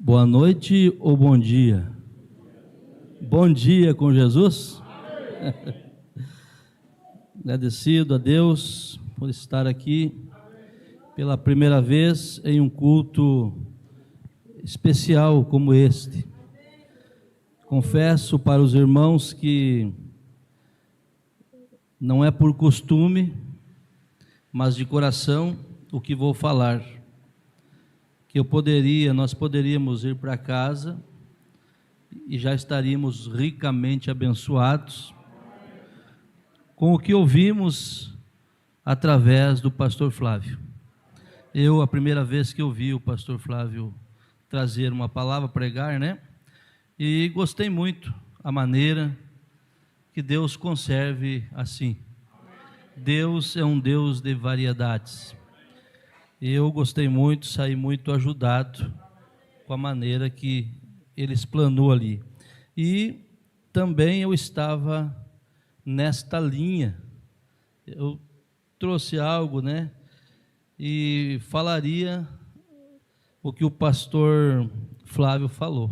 Boa noite ou bom dia? Bom dia com Jesus? Agradecido a Deus por estar aqui pela primeira vez em um culto especial como este. Confesso para os irmãos que não é por costume, mas de coração o que vou falar. Que nós poderíamos ir para casa e já estaríamos ricamente abençoados com o que ouvimos através do pastor Flávio. A primeira vez que eu vi o pastor Flávio trazer uma palavra, pregar, e gostei muito a maneira que Deus conserve assim. Deus é um Deus de variedades. Eu gostei muito, saí muito ajudado com a maneira que ele explanou ali. E também eu estava nesta linha. Eu trouxe algo, e falaria o que o pastor Flávio falou.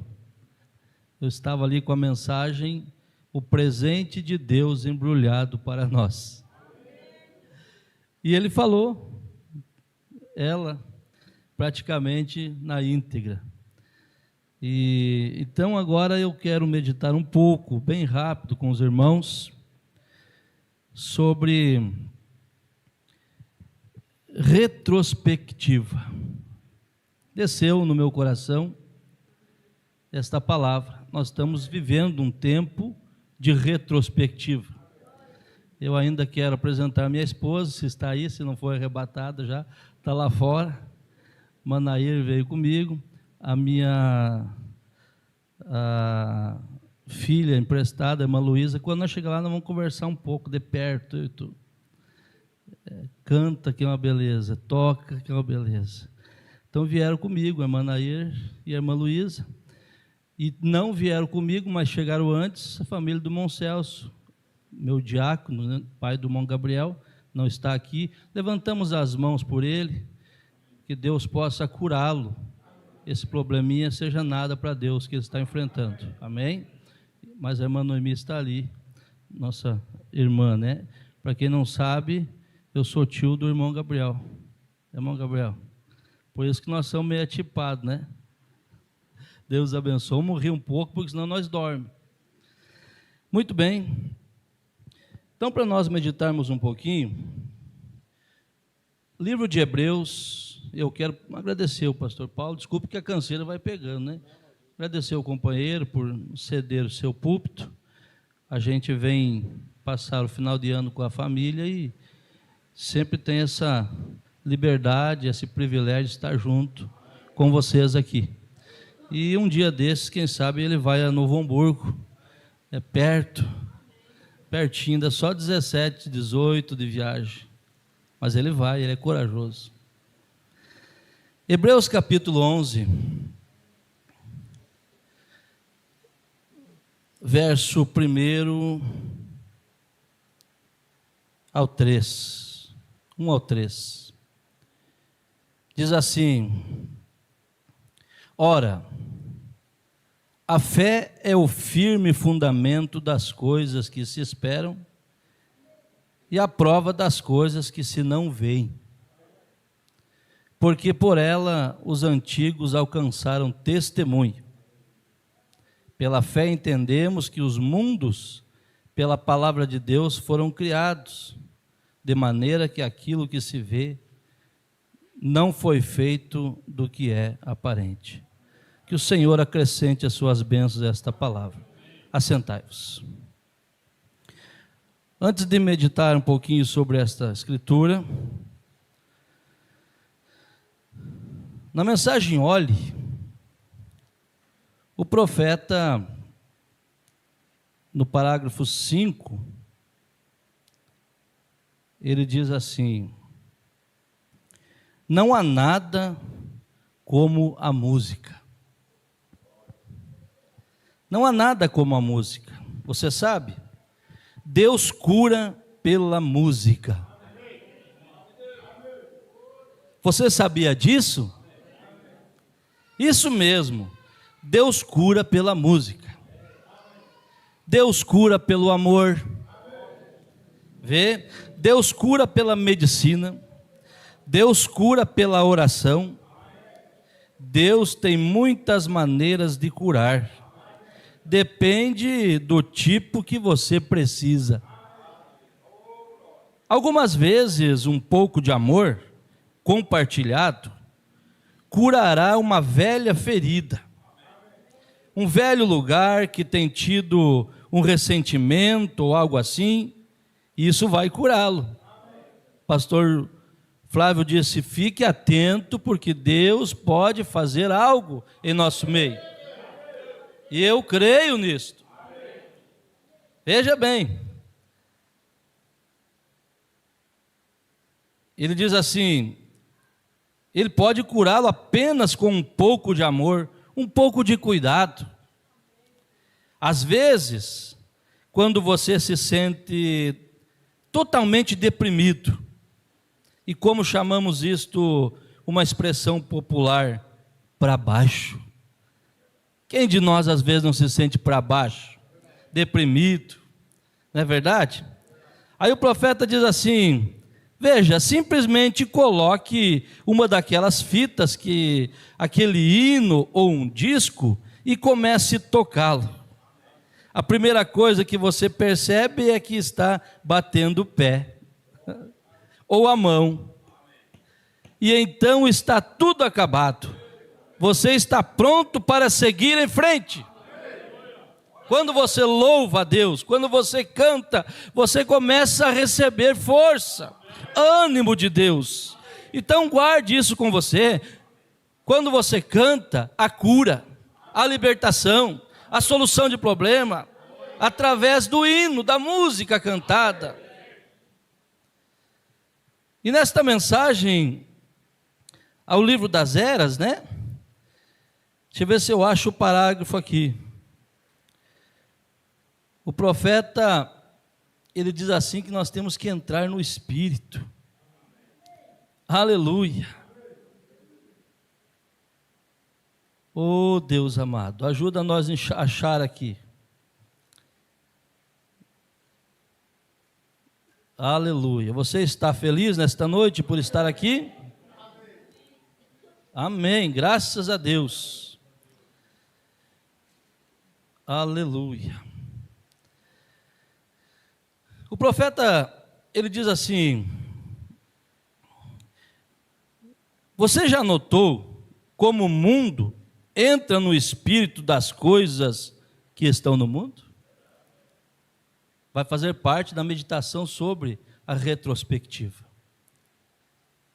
Eu estava ali com a mensagem, o presente de Deus embrulhado para nós. E ele falou ela praticamente na íntegra. E então agora eu quero meditar um pouco, bem rápido com os irmãos, sobre retrospectiva. Desceu no meu coração esta palavra. Nós estamos vivendo um tempo de retrospectiva. Eu ainda quero apresentar minha esposa, se está aí, se não foi arrebatada já, está lá fora. Manair veio comigo, a minha filha emprestada, a irmã Luísa. Quando nós chegar lá, nós vamos conversar um pouco de perto. Eu e tu. Canta, que é uma beleza, toca, que é uma beleza. Então vieram comigo, a irmã Nair e a irmã Luísa, e não vieram comigo, mas chegaram antes, a família do Irmão Celso, meu diácono, pai do irmão Gabriel, não está aqui. Levantamos as mãos por ele, que Deus possa curá-lo, esse probleminha seja nada para Deus que ele está enfrentando, amém? Mas a irmã Noemi está ali, nossa irmã, Para quem não sabe, eu sou tio do irmão Gabriel, por isso que nós somos meio atipados, Deus abençoe. Vamos rir um pouco, porque senão nós dormimos. Muito bem. Então, para nós meditarmos um pouquinho, livro de Hebreus, eu quero agradecer o pastor Paulo, desculpe que a canseira vai pegando, Agradecer o companheiro por ceder o seu púlpito. A gente vem passar o final de ano com a família e sempre tem essa liberdade, esse privilégio de estar junto com vocês aqui. E um dia desses, quem sabe, ele vai a Novo Hamburgo, é pertinho, ainda só 17, 18 de viagem, mas ele vai, ele é corajoso. Hebreus capítulo 11, verso 1 ao 3, 1 ao 3, diz assim: Ora, a fé é o firme fundamento das coisas que se esperam e a prova das coisas que se não veem. Porque por ela os antigos alcançaram testemunho. Pela fé entendemos que os mundos, pela palavra de Deus, foram criados, de maneira que aquilo que se vê não foi feito do que é aparente. Que o Senhor acrescente as suas bênçãos a esta palavra. Assentai-vos. Antes de meditar um pouquinho sobre esta escritura, na mensagem Olhe, o profeta, no parágrafo 5, ele diz assim: não há nada como a música. Não há nada como a música. Você sabe? Deus cura pela música. Você sabia disso? Isso mesmo. Deus cura pela música. Deus cura pelo amor. Vê? Deus cura pela medicina. Deus cura pela oração. Deus tem muitas maneiras de curar. Depende do tipo que você precisa. Algumas vezes, um pouco de amor compartilhado curará uma velha ferida, um velho lugar que tem tido um ressentimento ou algo assim, e isso vai curá-lo. Pastor Flávio disse: fique atento, porque Deus pode fazer algo em nosso meio, e eu creio nisto. Veja bem, ele diz assim: Ele pode curá-lo apenas com um pouco de amor, um pouco de cuidado. Às vezes, quando você se sente totalmente deprimido, e como chamamos isto, uma expressão popular, para baixo. Quem de nós às vezes não se sente para baixo, deprimido, não é verdade? Aí o profeta diz assim: veja, simplesmente coloque uma daquelas fitas, aquele hino ou um disco, e comece a tocá-lo. A primeira coisa que você percebe é que está batendo o pé, ou a mão, e então está tudo acabado. Você está pronto para seguir em frente. Quando você louva a Deus, quando você canta, você começa a receber força, ânimo de Deus. Então guarde isso com você. Quando você canta, a cura, a libertação, a solução de problema, através do hino, da música cantada. E nesta mensagem ao livro das Eras, né? Deixa eu ver se eu acho o parágrafo aqui. O profeta, ele diz assim, que nós temos que entrar no Espírito. Aleluia. Oh Deus amado, ajuda nós a achar aqui. Aleluia. Você está feliz nesta noite por estar aqui? Amém, graças a Deus. Aleluia. O profeta, ele diz assim: você já notou como o mundo entra no espírito das coisas que estão no mundo? Vai fazer parte da meditação sobre a retrospectiva.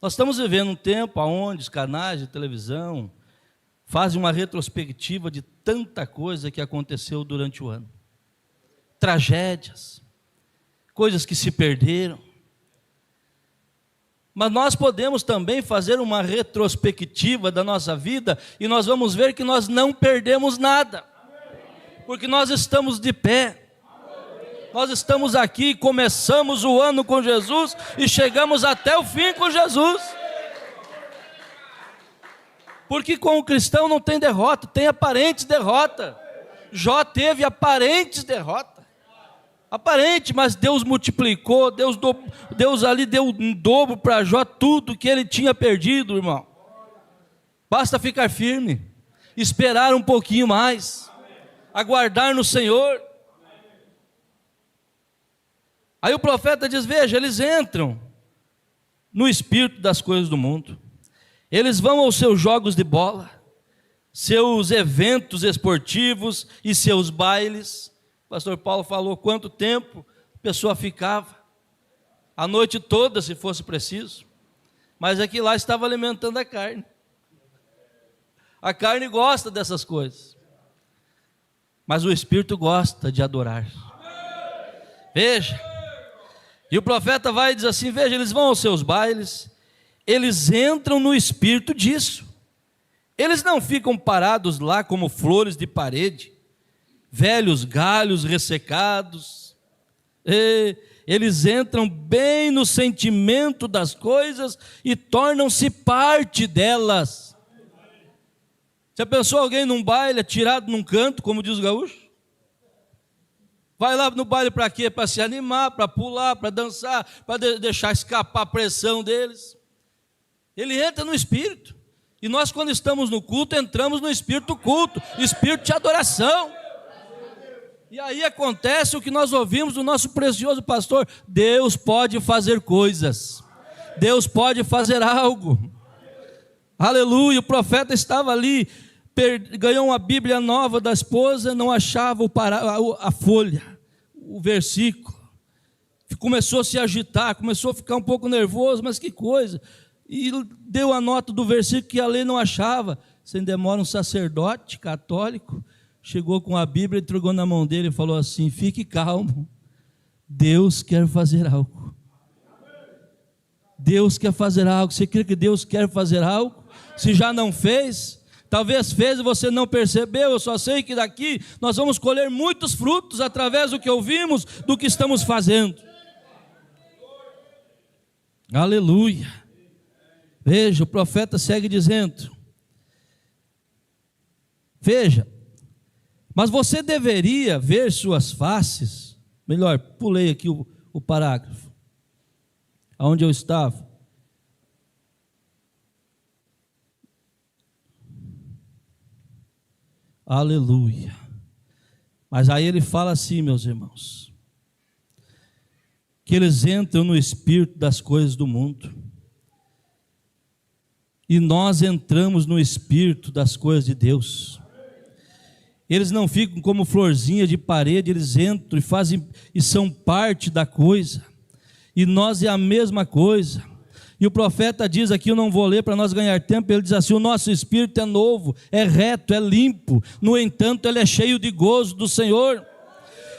Nós estamos vivendo um tempo onde os canais de televisão fazem uma retrospectiva de tanta coisa que aconteceu durante o ano. Tragédias, coisas que se perderam. Mas nós podemos também fazer uma retrospectiva da nossa vida e nós vamos ver que nós não perdemos nada, porque nós estamos de pé. Nós estamos aqui, começamos o ano com Jesus e chegamos até o fim com Jesus. Porque com o cristão não tem derrota, tem aparente derrota. Jó teve aparentes derrota. Aparente, mas Deus multiplicou, Deus ali deu um dobro para Jó tudo que ele tinha perdido, irmão. Basta ficar firme, esperar um pouquinho mais, aguardar no Senhor. Aí o profeta diz: veja, eles entram no espírito das coisas do mundo. Eles vão aos seus jogos de bola, seus eventos esportivos e seus bailes. O pastor Paulo falou quanto tempo a pessoa ficava, a noite toda se fosse preciso, mas é que lá estava alimentando a carne. A carne gosta dessas coisas, mas o Espírito gosta de adorar. Veja, e o profeta vai e diz assim: veja, eles vão aos seus bailes, eles entram no espírito disso. Eles não ficam parados lá como flores de parede, velhos galhos ressecados. Eles entram bem no sentimento das coisas e tornam-se parte delas. Já pensou alguém num baile, atirado num canto, como diz o gaúcho? Vai lá no baile para quê? Para se animar, para pular, para dançar, para deixar escapar a pressão deles. Ele entra no espírito. E nós, quando estamos no culto, entramos no espírito culto, espírito de adoração. E aí acontece o que nós ouvimos do nosso precioso pastor: Deus pode fazer coisas, Deus pode fazer algo. Aleluia. O profeta estava ali, ganhou uma Bíblia nova da esposa, não achava a folha, o versículo. Começou a se agitar, começou a ficar um pouco nervoso, mas que coisa. E deu a nota do versículo que a lei não achava. Sem demora, um sacerdote católico chegou com a Bíblia, entregou na mão dele e falou assim: fique calmo, Deus quer fazer algo. Deus quer fazer algo. Você crê que Deus quer fazer algo? Se já não fez, talvez fez e você não percebeu. Eu só sei que daqui nós vamos colher muitos frutos através do que ouvimos, do que estamos fazendo. Aleluia. Veja, o profeta segue dizendo: veja, mas você deveria ver suas faces. Melhor, pulei aqui o parágrafo, aonde eu estava. Aleluia. Mas aí ele fala assim, meus irmãos, que eles entram no espírito das coisas do mundo, e nós entramos no espírito das coisas de Deus. Eles não ficam como florzinha de parede, eles entram e fazem e são parte da coisa. E nós é a mesma coisa. E o profeta diz aqui, eu não vou ler para nós ganhar tempo, ele diz assim: o nosso espírito é novo, é reto, é limpo, no entanto ele é cheio de gozo do Senhor.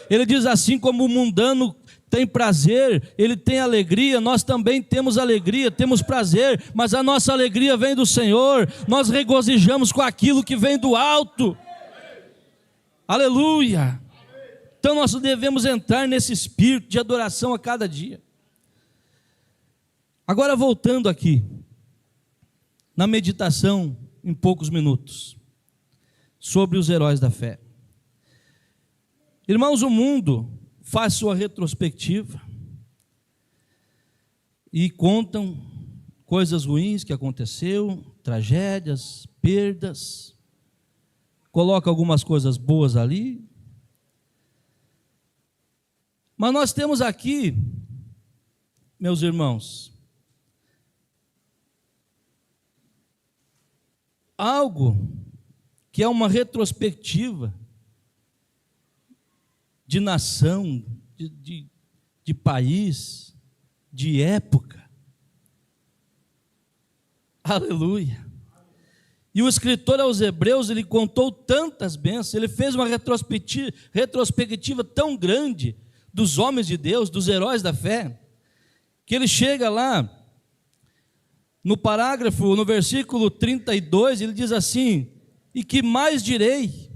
Ele diz assim: como o mundano tem prazer, ele tem alegria, nós também temos alegria, temos prazer, mas a nossa alegria vem do Senhor, nós regozijamos com aquilo que vem do alto. Aleluia. Então nós devemos entrar nesse espírito de adoração a cada dia. Agora voltando aqui, na meditação em poucos minutos, sobre os heróis da fé. Irmãos, o mundo faz sua retrospectiva e contam coisas ruins que aconteceu, tragédias, perdas, coloca algumas coisas boas ali. Mas nós temos aqui, meus irmãos, algo que é uma retrospectiva de nação, de país, de época. Aleluia. E o escritor aos Hebreus, ele contou tantas bênçãos, ele fez uma retrospectiva tão grande dos homens de Deus, dos heróis da fé, que ele chega lá, no parágrafo, no versículo 32, ele diz assim: e que mais direi?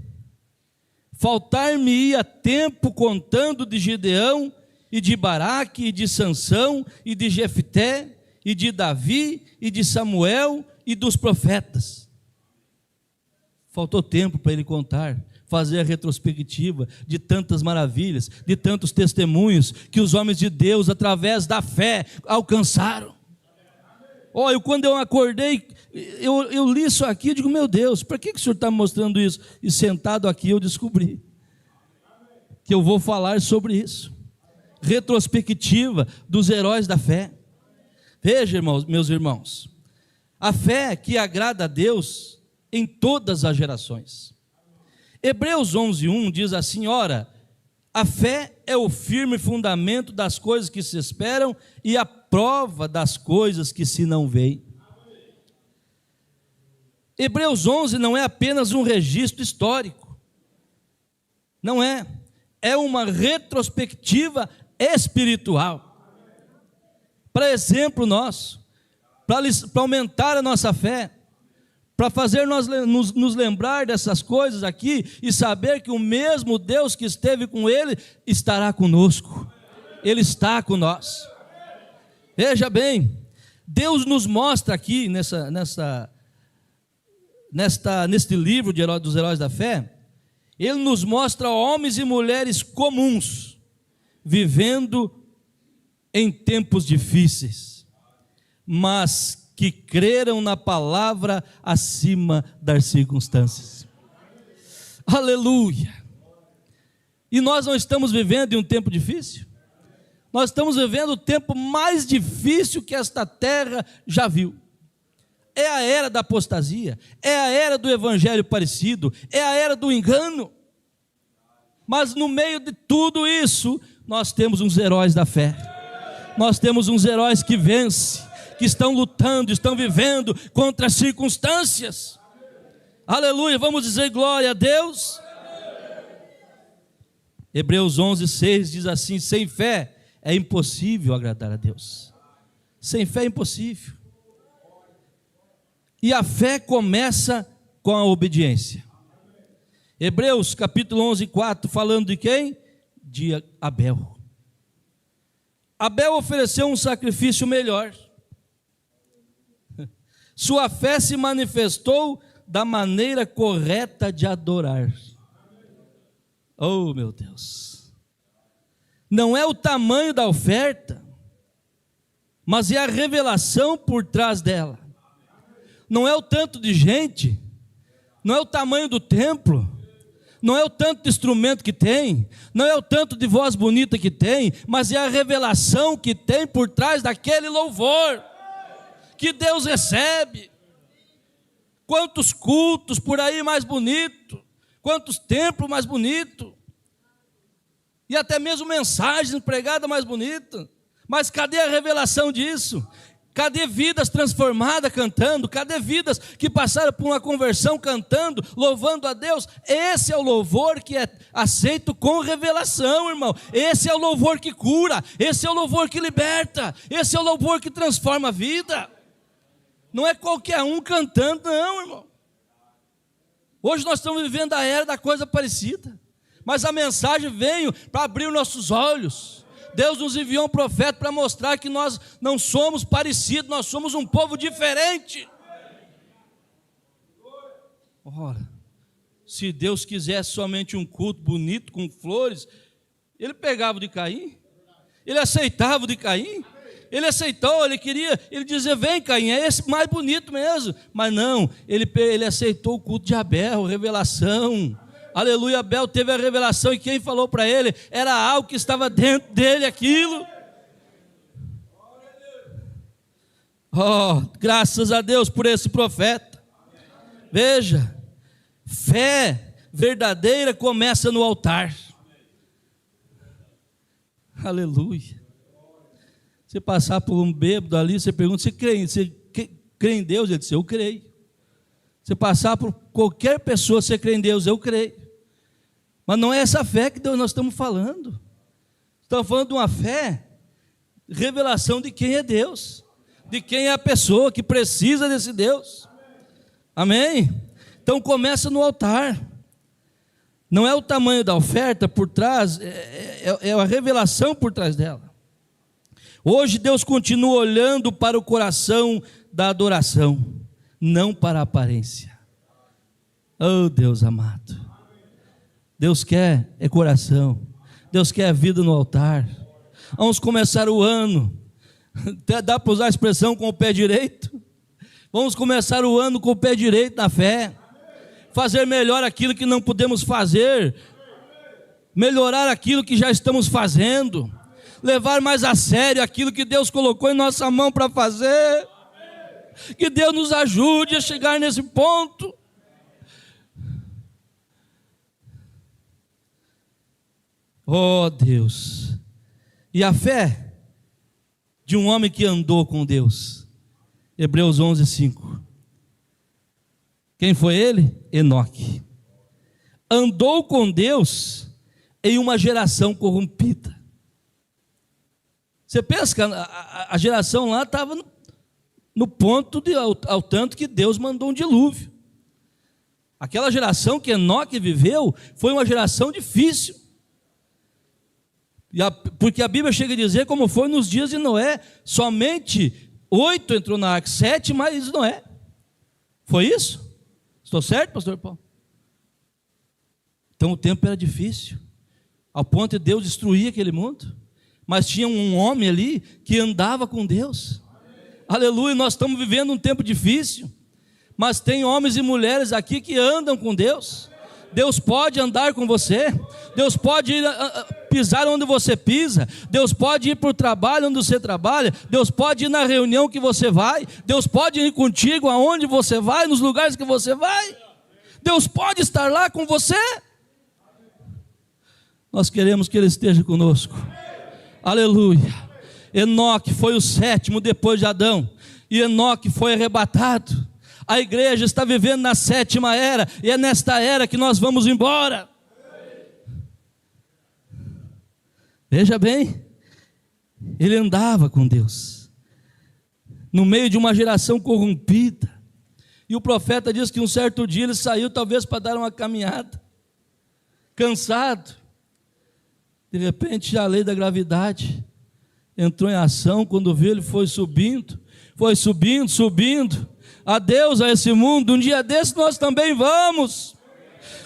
Faltar-me-ia tempo contando de Gideão, e de Baraque, e de Sansão, e de Jefté, e de Davi, e de Samuel, e dos profetas. Faltou tempo para ele contar, fazer a retrospectiva de tantas maravilhas, de tantos testemunhos que os homens de Deus, através da fé, alcançaram. Olha, quando eu acordei, eu li isso aqui, eu digo: meu Deus, para que o senhor está me mostrando isso? E sentado aqui eu descobri que eu vou falar sobre isso. Retrospectiva dos heróis da fé. Veja, irmãos, meus irmãos, a fé que agrada a Deus em todas as gerações. Hebreus 11:1 diz assim: ora, a fé é o firme fundamento das coisas que se esperam e a prova das coisas que se não veem. Hebreus 11 não é apenas um registro histórico, não é, é uma retrospectiva espiritual, para exemplo nosso, para aumentar a nossa fé, para fazer nós nos lembrar dessas coisas aqui e saber que o mesmo Deus que esteve com ele estará conosco, ele está com nós. Veja bem, Deus nos mostra aqui neste livro dos Heróis da Fé, ele nos mostra homens e mulheres comuns, vivendo em tempos difíceis, mas que creram na palavra acima das circunstâncias. Aleluia! E nós não estamos vivendo em um tempo difícil? Nós estamos vivendo o tempo mais difícil que esta terra já viu. É a era da apostasia, é a era do evangelho parecido, é a era do engano. Mas no meio de tudo isso, nós temos uns heróis da fé. Nós temos uns heróis que vencem, que estão lutando, estão vivendo contra as circunstâncias. Aleluia, vamos dizer glória a Deus. Hebreus 11:6 diz assim: sem fé é impossível agradar a Deus. Sem fé é impossível. E a fé começa com a obediência. Hebreus capítulo 11:4, falando de quem? De Abel. Abel ofereceu um sacrifício melhor. Sua fé se manifestou da maneira correta de adorar. Oh, meu Deus! Não é o tamanho da oferta, mas é a revelação por trás dela. Não é o tanto de gente, não é o tamanho do templo, não é o tanto de instrumento que tem, não é o tanto de voz bonita que tem, mas é a revelação que tem por trás daquele louvor que Deus recebe. Quantos cultos por aí mais bonito, quantos templos mais bonito, e até mesmo mensagens pregadas mais bonitas, mas cadê a revelação disso? Cadê vidas transformadas cantando? Cadê vidas que passaram por uma conversão cantando, louvando a Deus? Esse é o louvor que é aceito com revelação, irmão. Esse é o louvor que cura, esse é o louvor que liberta, esse é o louvor que transforma a vida. Não é qualquer um cantando, não, irmão. Hoje nós estamos vivendo a era da coisa parecida, mas a mensagem veio para abrir os nossos olhos. Deus nos enviou um profeta para mostrar que nós não somos parecidos, nós somos um povo diferente. Ora, se Deus quisesse somente um culto bonito, com flores, Ele pegava o de Caim, Ele aceitava o de Caim, Ele aceitou, Ele dizia: vem Caim, é esse mais bonito mesmo. Mas não, ele aceitou o culto de Abel, revelação. Aleluia, Abel teve a revelação, e quem falou para ele era algo que estava dentro dele, aquilo. Oh, graças a Deus por esse profeta. Veja, fé verdadeira começa no altar. Aleluia. Você passar por um bêbado ali, você pergunta: você crê em Deus? Ele diz: eu creio. Você passar por qualquer pessoa, você crê em Deus? Eu creio. Mas não é essa fé que nós estamos falando. Estamos falando de uma fé, revelação de quem é Deus, de quem é a pessoa que precisa desse Deus. Amém? Então começa no altar. Não é o tamanho da oferta por trás, é a revelação por trás dela. Hoje Deus continua olhando para o coração da adoração, não para a aparência. Oh, Deus amado, Deus quer é coração, Deus quer a vida no altar. Vamos começar o ano, dá para usar a expressão com o pé direito? Vamos começar o ano com o pé direito na fé, fazer melhor aquilo que não podemos fazer, melhorar aquilo que já estamos fazendo, levar mais a sério aquilo que Deus colocou em nossa mão para fazer. Que Deus nos ajude a chegar nesse ponto. Oh Deus, e a fé de um homem que andou com Deus. Hebreus 11:5. Quem foi ele? Enoque. Andou com Deus em uma geração corrompida. Você pensa que a geração lá estava no ponto ao tanto que Deus mandou um dilúvio. Aquela geração que Enoque viveu foi uma geração difícil. Porque a Bíblia chega a dizer como foi nos dias de Noé: somente 8 entrou na arca, 7 mais Noé. Foi isso? Estou certo, pastor Paulo? Então o tempo era difícil, ao ponto de Deus destruir aquele mundo, mas tinha um homem ali que andava com Deus. Aleluia, nós estamos vivendo um tempo difícil, mas tem homens e mulheres aqui que andam com Deus. Deus pode andar com você, Deus pode ir, pisar onde você pisa, Deus pode ir para o trabalho onde você trabalha, Deus pode ir na reunião que você vai, Deus pode ir contigo aonde você vai, nos lugares que você vai, Deus pode estar lá com você. Nós queremos que Ele esteja conosco. Aleluia. Enoque foi o 7º depois de Adão, e Enoque foi arrebatado. A igreja está vivendo na 7ª era, e é nesta era que nós vamos embora. Veja bem, ele andava com Deus, no meio de uma geração corrompida, e o profeta diz que um certo dia ele saiu talvez para dar uma caminhada, cansado, de repente a lei da gravidade entrou em ação. Quando viu, ele foi subindo, adeus a esse mundo. Um dia desse nós também vamos,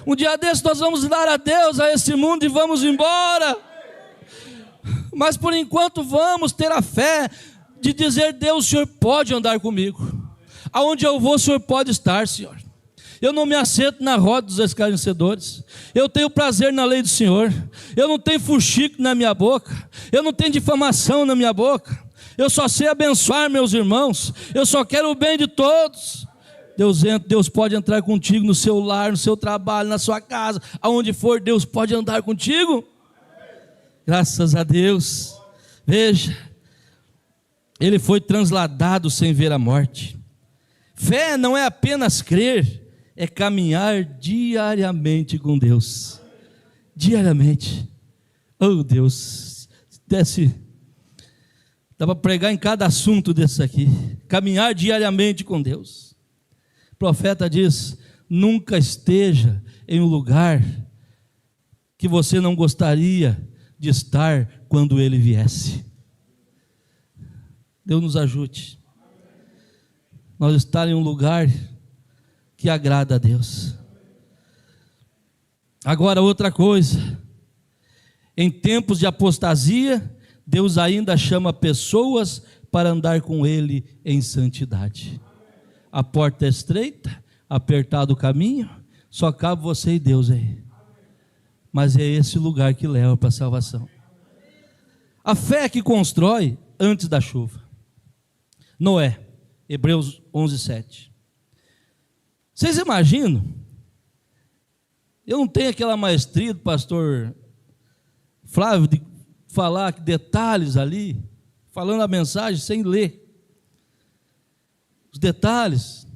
um dia desse nós vamos dar adeus a esse mundo e vamos embora, mas por enquanto vamos ter a fé de dizer: Deus, o Senhor pode andar comigo, aonde eu vou o Senhor pode estar, Senhor. Eu não me assento na roda dos escarnecedores, eu tenho prazer na lei do Senhor, eu não tenho fuxico na minha boca, eu não tenho difamação na minha boca, eu só sei abençoar meus irmãos, eu só quero o bem de todos. Deus pode entrar contigo no seu lar, no seu trabalho, na sua casa, aonde for, Deus pode andar contigo. Graças a Deus. Veja, ele foi transladado sem ver a morte. Fé não é apenas crer, é caminhar diariamente com Deus. Diariamente. Oh Deus, dá para pregar em cada assunto desse aqui. Caminhar diariamente com Deus. O profeta diz: nunca esteja em um lugar que você não gostaria de estar quando Ele viesse. Deus nos ajude. Nós estar em um lugar que agrada a Deus. Agora outra coisa, em tempos de apostasia, Deus ainda chama pessoas para andar com Ele em santidade. A porta é estreita, apertado o caminho, só cabe você e Deus aí. Mas é esse lugar que leva para a salvação. A fé que constrói antes da chuva. Noé, Hebreus 11:7. Vocês imaginam? Eu não tenho aquela maestria do pastor Flávio de falar detalhes ali, falando a mensagem sem ler os detalhes.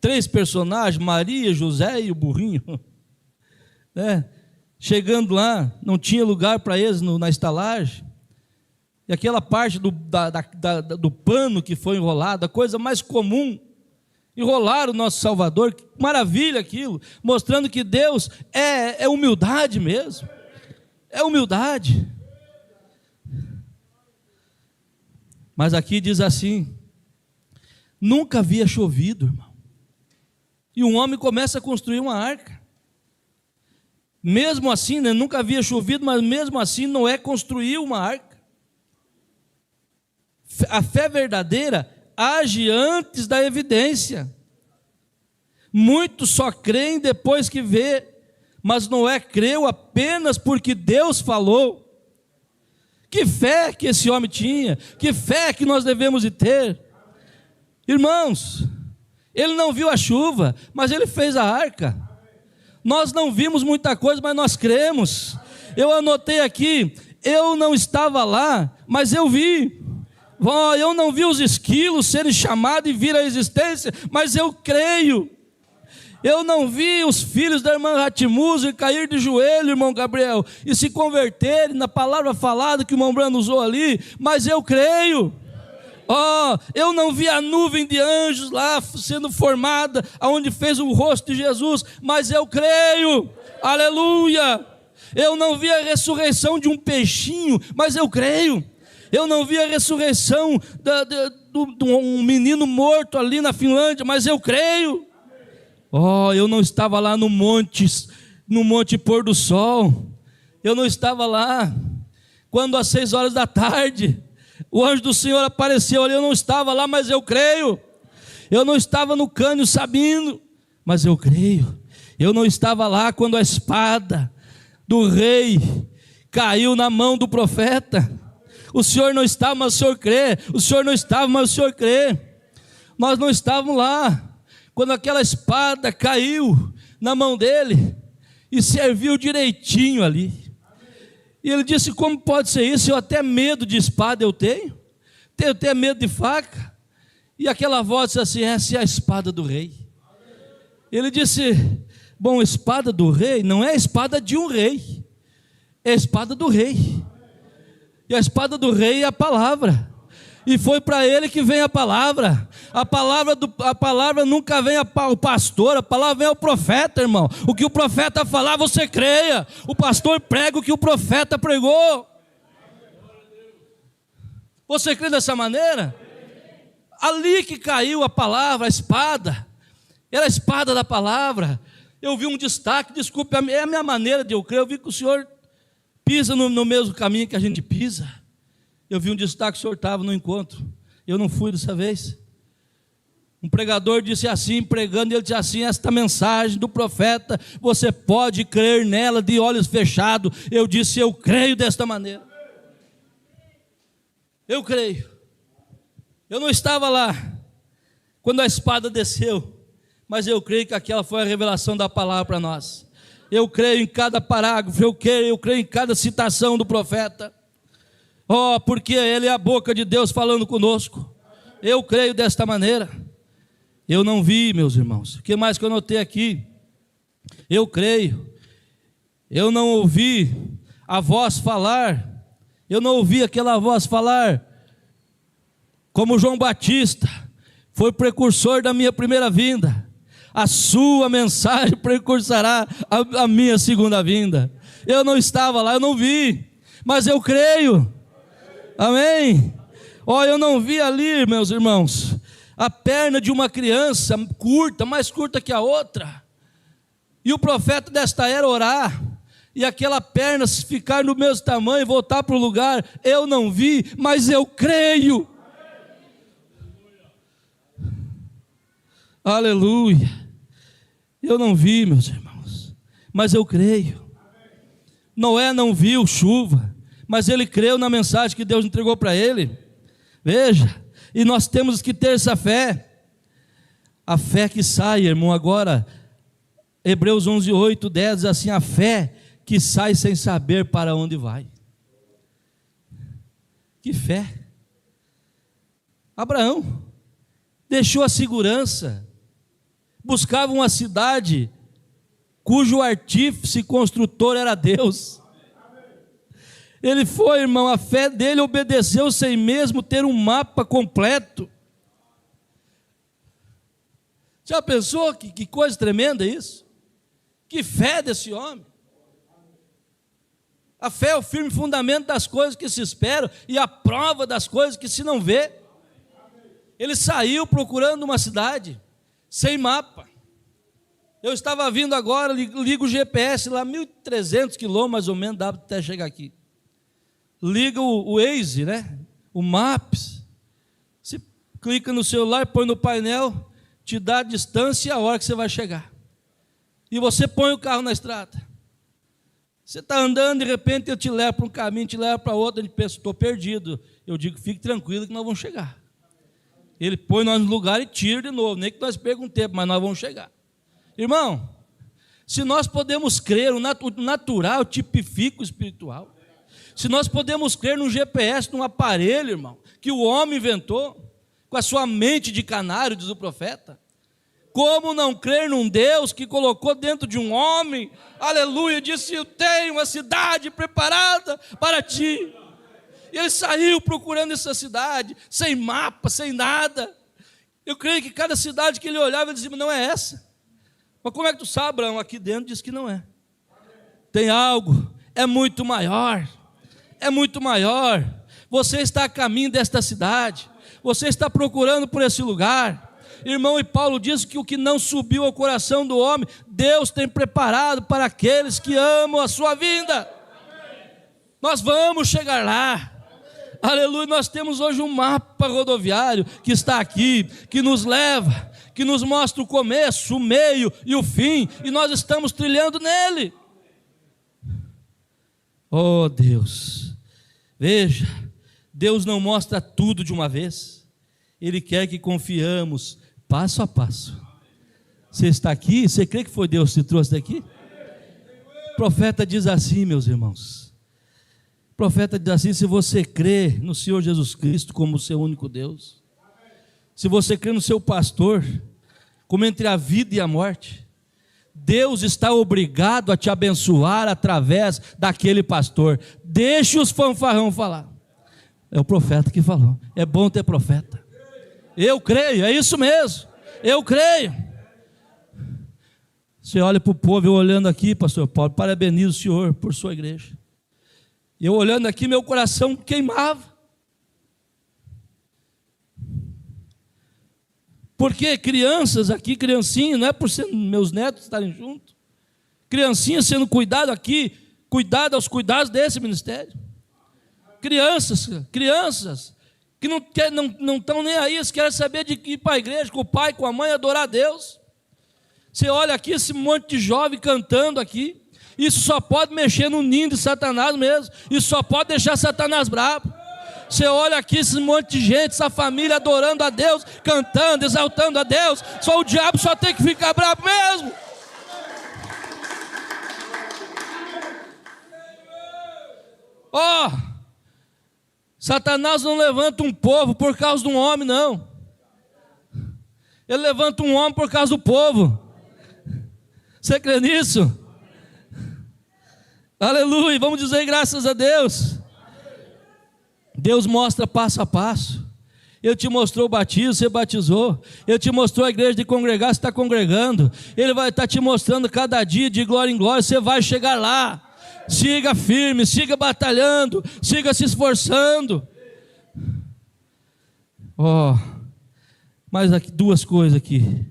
3 personagens, Maria, José e o burrinho, né? Chegando lá, não tinha lugar para eles na estalagem, e aquela parte do pano que foi enrolado, a coisa mais comum, enrolaram o nosso Salvador. Que maravilha aquilo, mostrando que Deus é humildade mesmo, é humildade. Mas aqui diz assim: nunca havia chovido, irmão, e um homem começa a construir uma arca. Mesmo assim, né, nunca havia chovido, mas mesmo assim Noé construiu uma arca. A fé verdadeira age antes da evidência. Muitos só creem depois que vê, mas Noé creu apenas porque Deus falou. Que fé que esse homem tinha, que fé que nós devemos de ter. Irmãos, ele não viu a chuva, mas ele fez a arca. Nós não vimos muita coisa, mas nós cremos. Eu anotei aqui: eu não estava lá, mas eu vi. Eu não vi os esquilos serem chamados e vir à existência, mas eu creio. Eu não vi os filhos da irmã Ratimusa cair de joelho, irmão Gabriel, e se converterem na palavra falada que o irmão Brando usou ali, mas eu creio. Eu não vi a nuvem de anjos lá sendo formada, aonde fez o rosto de Jesus, mas eu creio. Aleluia. Eu não vi a ressurreição de um peixinho, mas eu creio. Eu não vi a ressurreição de um menino morto ali na Finlândia, mas eu creio. Oh, eu não estava lá no monte pôr do sol. Eu não estava lá quando às 6 horas da tarde o anjo do Senhor apareceu ali. Eu não estava lá, mas eu creio. Eu não estava no Cânio Sabino, mas eu creio. Eu não estava lá quando a espada do rei caiu na mão do profeta. O senhor não estava, mas o senhor crê. O senhor não estava, mas o senhor crê. Nós não estávamos lá quando aquela espada caiu na mão dele e serviu direitinho ali. E ele disse: como pode ser isso? Eu até medo de espada eu tenho até medo de faca. E aquela voz disse assim: essa é a espada do rei. Ele disse: bom, espada do rei não é a espada de um rei, é a espada do rei. E a espada do rei é a palavra. E foi para ele que vem a palavra. A palavra nunca vem ao pastor, a palavra vem ao profeta, irmão. O que o profeta falar, você creia. O pastor prega o que o profeta pregou. Você crê dessa maneira? Ali que caiu a palavra, a espada. Era a espada da palavra. Eu vi um destaque, desculpe, é a minha maneira de eu crer. Eu vi que o senhor pisa no mesmo caminho que a gente pisa. Eu vi um destaque, o senhor estava no encontro. Eu não fui dessa vez. Um pregador disse assim, pregando, ele disse assim: esta mensagem do profeta, você pode crer nela de olhos fechados. Eu disse: eu creio desta maneira. Eu creio. Eu não estava lá quando a espada desceu, mas eu creio que aquela foi a revelação da palavra para nós. Eu creio em cada parágrafo, eu creio em cada citação do profeta. Oh, porque ele é a boca de Deus falando conosco. Eu creio desta maneira. Eu não vi, meus irmãos. O que mais que eu notei aqui? Eu creio. Eu não ouvi a voz falar. Eu não ouvi aquela voz falar como João Batista foi precursor da minha primeira vinda. A sua mensagem precursará a minha segunda vinda. Eu não estava lá, eu não vi, mas eu creio. Amém? Eu não vi ali, meus irmãos, a perna de uma criança curta, mais curta que a outra. E o profeta desta era orar, e aquela perna ficar no mesmo tamanho e voltar para o lugar. Eu não vi, mas eu creio. Aleluia. Eu não vi, meus irmãos, mas eu creio. Noé não viu chuva, mas ele creu na mensagem que Deus entregou para ele. Veja, e nós temos que ter essa fé. A fé que sai, irmão, agora, Hebreus 11, 8, 10, diz assim: a fé que sai sem saber para onde vai. Que fé! Abraão deixou a segurança, buscava uma cidade cujo artífice e construtor era Deus. Ele foi, irmão, a fé dele obedeceu sem mesmo ter um mapa completo. Já pensou que coisa tremenda isso? Que fé desse homem. A fé é o firme fundamento das coisas que se esperam e a prova das coisas que se não vê. Ele saiu procurando uma cidade sem mapa. Eu estava vindo agora, ligo o GPS lá, 1.300 quilômetros mais ou menos, dá até chegar aqui. Liga o Waze, né? O Maps. Você clica no celular, põe no painel, te dá a distância e a hora que você vai chegar. E você põe o carro na estrada. Você está andando, de repente eu te levo para um caminho, te levo para outro, ele pensa: estou perdido. Eu digo: fique tranquilo que nós vamos chegar. Ele põe nós no lugar e tira de novo, nem que nós percamos um tempo, mas nós vamos chegar. Irmão, se nós podemos crer, o natural tipifica o espiritual. Se nós podemos crer num GPS, num aparelho, irmão, que o homem inventou, com a sua mente de canário, diz o profeta, como não crer num Deus que colocou dentro de um homem, aleluia, disse: eu tenho uma cidade preparada para ti. E ele saiu procurando essa cidade, sem mapa, sem nada. Eu creio que cada cidade que ele olhava, ele dizia: não é essa. Mas como é que tu sabe, Abraão? Aqui dentro diz que não é. Tem algo, é muito maior. É muito maior. Você está a caminho desta cidade. Você está procurando por esse lugar. Irmão, e Paulo diz que o que não subiu ao coração do homem, Deus tem preparado para aqueles que amam a sua vinda. Nós vamos chegar lá. Aleluia, nós temos hoje um mapa rodoviário que está aqui, que nos leva, que nos mostra o começo, o meio e o fim, e nós estamos trilhando nele. Oh Deus, veja, Deus não mostra tudo de uma vez, Ele quer que confiamos passo a passo. Você está aqui, você crê que foi Deus que te trouxe daqui? O profeta diz assim, meus irmãos, o profeta diz assim: se você crê no Senhor Jesus Cristo como o seu único Deus, se você crê no seu pastor, como entre a vida e a morte, Deus está obrigado a te abençoar através daquele pastor. Deixe os fanfarrão falar. É o profeta que falou. É bom ter profeta. Eu creio, é isso mesmo. Eu creio. Você olha para o povo, eu olhando aqui, pastor Paulo, parabenizo o senhor por sua igreja. Eu olhando aqui, meu coração queimava. Porque crianças aqui, criancinhas, não é por ser meus netos estarem juntos, criancinhas sendo cuidado aqui, cuidado aos cuidados desse ministério. Crianças que não estão nem aí, eles querem saber de ir para a igreja, com o pai, com a mãe, adorar a Deus. Você olha aqui, esse monte de jovem cantando aqui, isso só pode mexer no ninho de Satanás mesmo, isso só pode deixar Satanás bravo. Você olha aqui, esse monte de gente, essa família adorando a Deus, cantando, exaltando a Deus, só o diabo só tem que ficar bravo mesmo. Ó, Satanás não levanta um povo por causa de um homem, não. Ele levanta um homem por causa do povo. Você crê nisso? Aleluia, vamos dizer graças a Deus. Deus mostra passo a passo. Ele te mostrou o batismo, você batizou. Ele te mostrou a igreja de congregar, você está congregando. Ele vai estar te mostrando cada dia de glória em glória, você vai chegar lá. Siga firme, siga batalhando, siga se esforçando. Mais aqui, duas coisas aqui.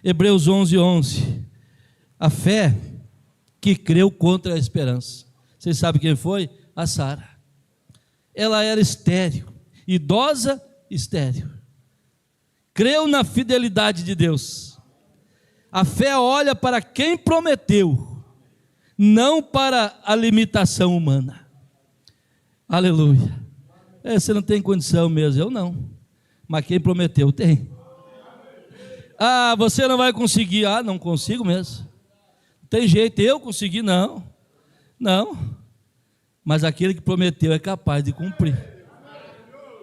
Hebreus 11:11. A fé que creu contra a esperança. Vocês sabem quem foi? A Sara. Ela era estéril, idosa, estéril. Creu na fidelidade de Deus. A fé olha para quem prometeu, não para a limitação humana. Aleluia. Você não tem condição mesmo, eu não. Mas quem prometeu tem. Você não vai conseguir. Não consigo mesmo. Tem jeito, eu consegui, não. Mas aquele que prometeu é capaz de cumprir.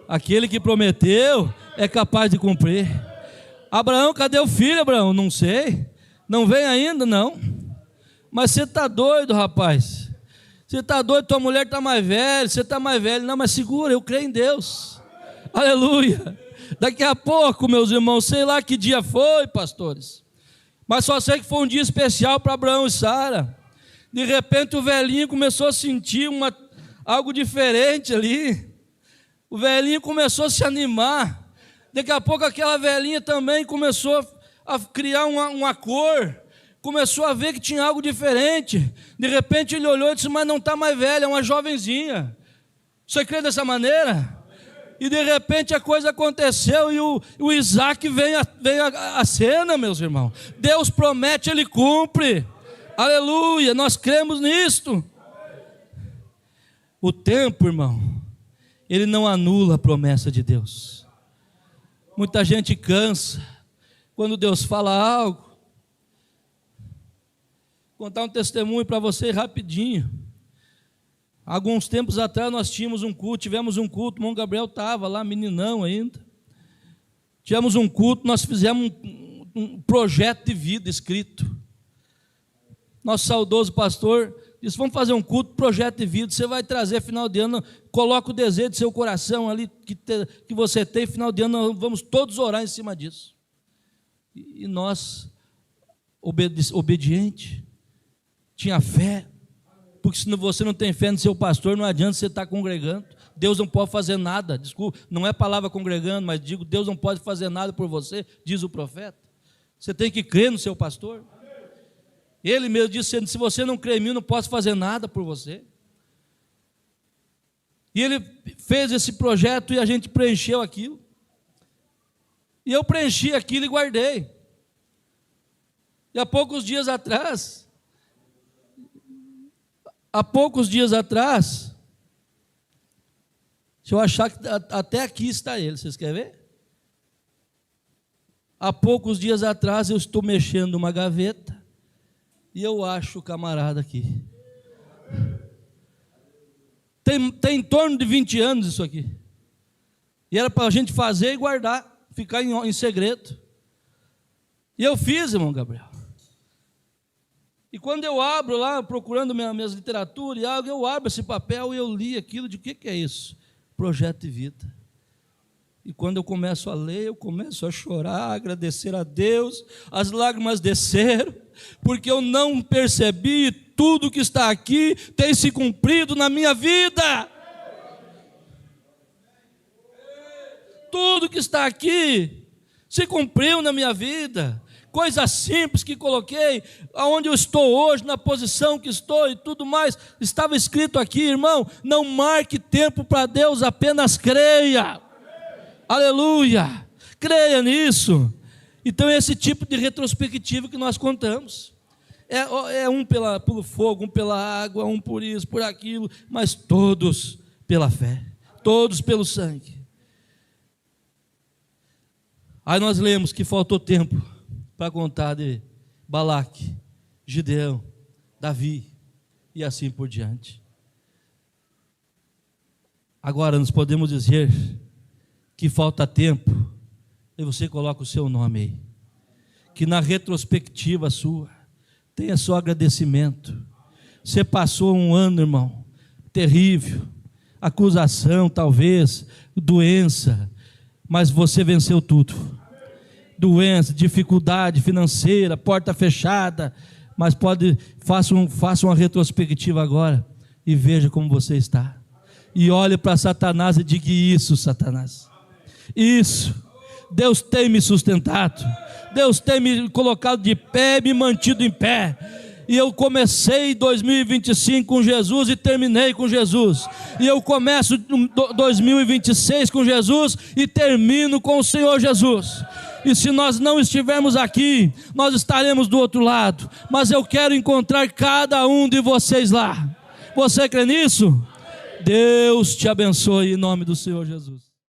Aquele que prometeu é capaz de cumprir. Abraão, cadê o filho, Abraão? Não sei. Não vem ainda, não. Mas você está doido, rapaz. Você está doido, tua mulher está mais velha, você está mais velho. Não, mas segura, eu creio em Deus. Aleluia. Daqui a pouco, meus irmãos, sei lá que dia foi, pastores, mas só sei que foi um dia especial para Abraão e Sara. De repente o velhinho começou a sentir algo diferente ali. O velhinho começou a se animar. Daqui a pouco aquela velhinha também começou a criar uma cor. Começou a ver que tinha algo diferente. De repente ele olhou e disse: mas não está mais velha, é uma jovenzinha. Você crê dessa maneira? E de repente a coisa aconteceu e o Isaac veio à cena, meus irmãos. Deus promete, Ele cumpre. Aleluia, nós cremos nisto. O tempo, irmão, ele não anula a promessa de Deus. Muita gente cansa quando Deus fala algo. Vou contar um testemunho para você rapidinho. Alguns tempos atrás nós tivemos um culto, o irmão Gabriel estava lá, meninão ainda. Tivemos um culto, nós fizemos um projeto de vida escrito. Nosso saudoso pastor disse: vamos fazer um culto, projeto de vida, você vai trazer final de ano, coloca o desejo do seu coração ali, que você tem, final de ano, nós vamos todos orar em cima disso. E nós, obediente, tinha fé, porque se você não tem fé no seu pastor, não adianta você estar congregando. Deus não pode fazer nada, desculpa, não é palavra congregando, mas digo, Deus não pode fazer nada por você, diz o profeta. Você tem que crer no seu pastor. Ele mesmo disse, se você não crê em mim, eu não posso fazer nada por você. E ele fez esse projeto e a gente preencheu aquilo. E eu preenchi aquilo e guardei. E há poucos dias atrás, deixa eu achar que até aqui está ele, vocês querem ver? Há poucos dias atrás eu estou mexendo numa gaveta e eu acho o camarada aqui. Tem em torno de 20 anos isso aqui. E era para a gente fazer e guardar, ficar em segredo. E eu fiz, irmão Gabriel. E quando eu abro lá, procurando minhas literaturas e algo, eu abro esse papel e eu li aquilo, de que é isso? Projeto de vida. E quando eu começo a ler, eu começo a chorar, a agradecer a Deus, as lágrimas desceram, porque eu não percebi tudo que está aqui tem se cumprido na minha vida. Tudo que está aqui se cumpriu na minha vida. Coisas simples que coloquei, aonde eu estou hoje, na posição que estou e tudo mais, estava escrito aqui, irmão, não marque tempo para Deus, apenas creia. Aleluia, creia nisso. Então é esse tipo de retrospectiva que nós contamos. É um pelo fogo, um pela água, um por isso, por aquilo, mas todos pela fé, todos pelo sangue. Aí nós lemos que faltou tempo para contar de Balaque, Gideão, Davi e assim por diante. Agora nós podemos dizer que falta tempo, e você coloca o seu nome aí, que na retrospectiva sua, tenha só agradecimento. Você passou um ano, irmão, terrível, acusação talvez, doença, mas você venceu tudo. Doença, dificuldade financeira, porta fechada, mas faça uma retrospectiva agora e veja como você está. E olhe para Satanás e diga: isso, Satanás, isso, Deus tem me sustentado, Deus tem me colocado de pé, me mantido em pé. E eu comecei 2025 com Jesus e terminei com Jesus. E eu começo 2026 com Jesus e termino com o Senhor Jesus. E se nós não estivermos aqui, nós estaremos do outro lado. Mas eu quero encontrar cada um de vocês lá. Você crê nisso? Deus te abençoe em nome do Senhor Jesus.